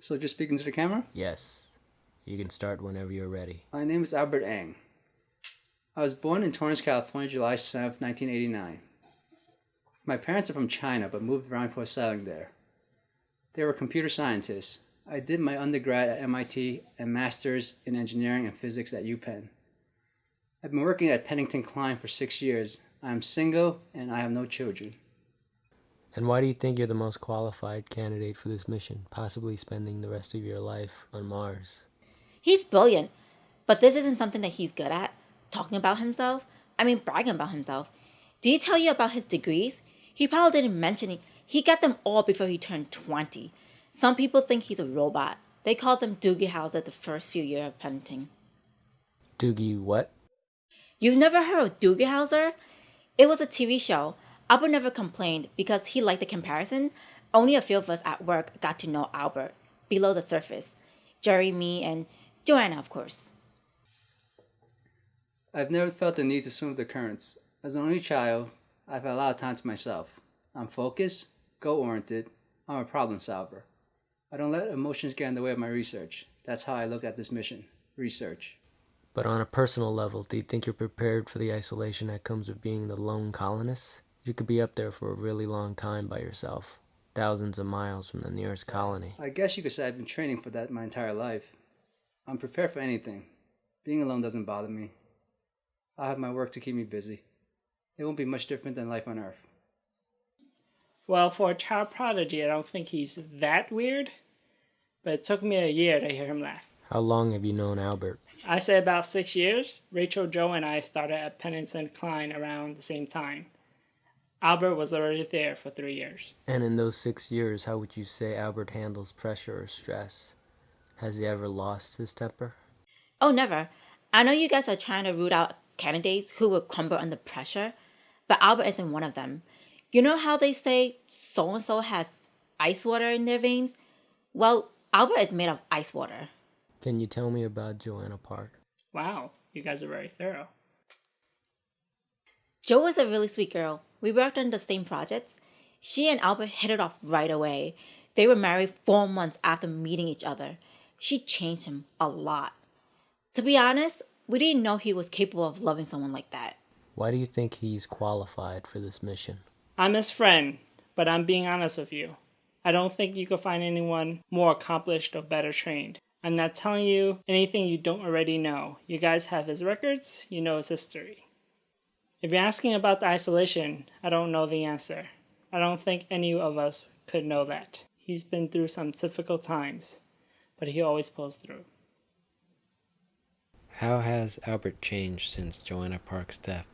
So just speaking to the camera? Yes. You can start whenever you're ready. My name is Albert Ang. I was born in Torrance, California, July 7th, 1989. My parents are from China, but moved around before settling there. They were computer scientists. I did my undergrad at MIT and master's in engineering and physics at UPenn. I've been working at Pennington Klein for 6 years. I'm single and I have no children. And why do you think you're the most qualified candidate for this mission, possibly spending the rest of your life on Mars? He's brilliant, but this isn't something that he's good at. Talking about himself? Bragging about himself. Did he tell you about his degrees? He probably didn't mention it. He got them all before he turned 20. Some people think he's a robot. They called him Doogie Howser the first few years of Pennington. Doogie what? You've never heard of Doogie Howser? It was a TV show. Albert never complained because he liked the comparison. Only a few of us at work got to know Albert, below the surface. Jerry, me, and Joanna, of course. I've never felt the need to swim with the currents. As an only child, I've had a lot of time to myself. I'm focused, goal-oriented. I'm a problem solver. I don't let emotions get in the way of my research. That's how I look at this mission, research. But on a personal level, do you think you're prepared for the isolation that comes with being the lone colonist? You could be up there for a really long time by yourself, thousands of miles from the nearest colony. I guess you could say I've been training for that my entire life. I'm prepared for anything. Being alone doesn't bother me. I'll have my work to keep me busy. It won't be much different than life on Earth. Well, for a child prodigy, I don't think he's that weird, but it took me a year to hear him laugh. How long have you known Albert? I say about 6 years. Rachel, Joe, and I started at Pennington Klein around the same time. Albert was already there for 3 years. And in those 6 years, how would you say Albert handles pressure or stress? Has he ever lost his temper? Oh, never. I know you guys are trying to root out candidates who will crumble under pressure, but Albert isn't one of them. You know how they say so-and-so has ice water in their veins? Well, Albert is made of ice water. Can you tell me about Joanna Park? Wow, you guys are very thorough. Jo was a really sweet girl. We worked on the same projects. She and Albert hit it off right away. They were married 4 months after meeting each other. She changed him a lot. To be honest, we didn't know he was capable of loving someone like that. Why do you think he's qualified for this mission? I'm his friend, but I'm being honest with you. I don't think you could find anyone more accomplished or better trained. I'm not telling you anything you don't already know. You guys have his records, you know his history. If you're asking about the isolation, I don't know the answer. I don't think any of us could know that. He's been through some difficult times, but he always pulls through. How has Albert changed since Joanna Park's death?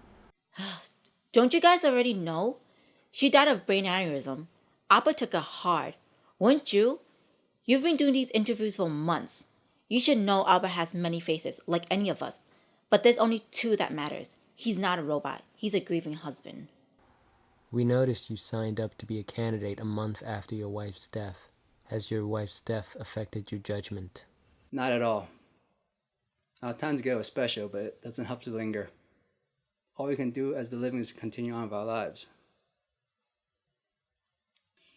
Don't you guys already know? She died of brain aneurysm. Albert took her hard. Wouldn't you? You've been doing these interviews for months. You should know Albert has many faces, like any of us. But there's only two that matters. He's not a robot. He's a grieving husband. We noticed you signed up to be a candidate a month after your wife's death. Has your wife's death affected your judgment? Not at all. Our time together was special, but it doesn't help to linger. All we can do as the living is continue on with our lives.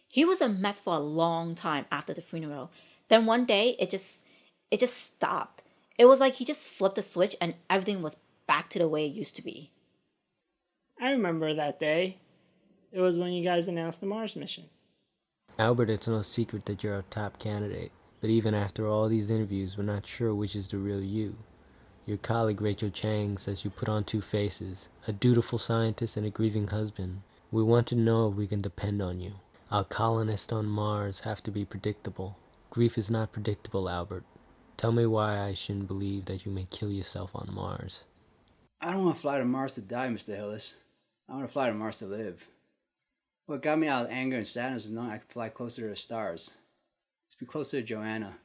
He was a mess for a long time after the funeral. Then one day, it just stopped. It was like he just flipped a switch and everything was back to the way it used to be. I remember that day. It was when you guys announced the Mars mission. Albert, it's no secret that you're our top candidate. But even after all these interviews, we're not sure which is the real you. Your colleague Rachel Chang says you put on two faces, a dutiful scientist and a grieving husband. We want to know if we can depend on you. Our colonists on Mars have to be predictable. Grief is not predictable, Albert. Tell me why I shouldn't believe that you may kill yourself on Mars. I don't want to fly to Mars to die, Mr. Hillis. I want to fly to Mars to live. What got me out of anger and sadness is knowing I could fly closer to the stars. To be closer to Joanna.